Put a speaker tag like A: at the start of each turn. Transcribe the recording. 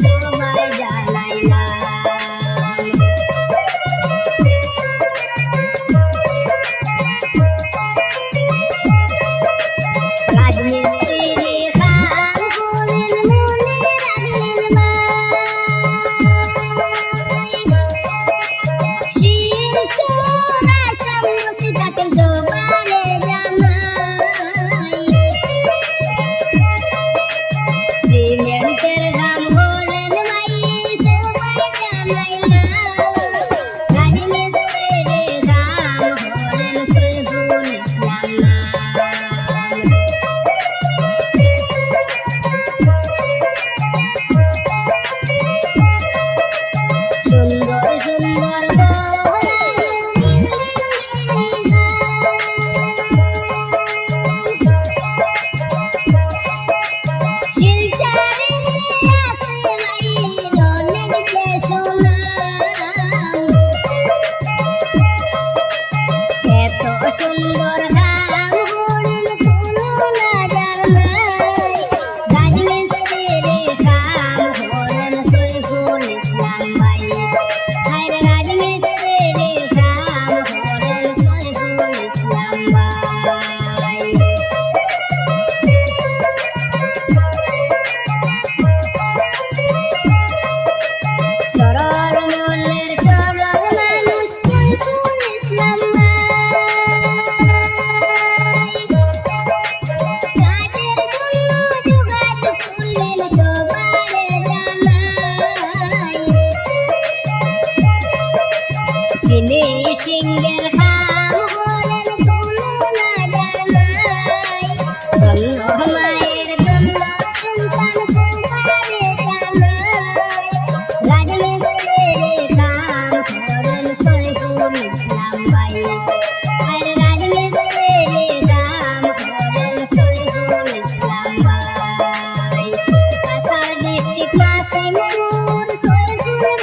A: সবাই জানাইলাম। রাজমিস্ত্রি খান হলেন মনে রাখলেন ভাই, শিলচর আসাম বস্তি থাকেন সবারে জানাই। সিমেন্টের ঘাম হলেন ভাই সবাই জানাইলাম। রাজমিস্ত্রির ঘাম হলেন সইফুল ইসলাম নাম। সুন্দর সুন্দর শিলচরে আছে ভাইয়ের অনেক যে সুনাম। এত সুন্দর ঘাম হলেন তুলনা যার নাই। রাজমিস্ত্রির ঘাম হলেন সইফুল ইসলাম ভাই। হায়রে রাজমিস্ত্রির ঘাম হলেন সইফুল ইসলাম ভাই। সরল মনের সরল মানুষ সইফুল ইসলাম ভাই। কাজের জন্য যোগাযোগ করলেন সবারে জানাই। ফিনিশিং এর কাম হলেন তুলনা যার নাই। ধন্য মায়ের ধন্য সন্তান সবারে জানাই। রাজমিস্ত্রির কাম হলেন সইফুল ইসলাম ভাই। আরে রাজমিস্ত্রির কাম হলেন সইফুল ইসলাম ভাই। কাছাড় ডিস্ট্রিক্ট মাসিমপুর সইফুল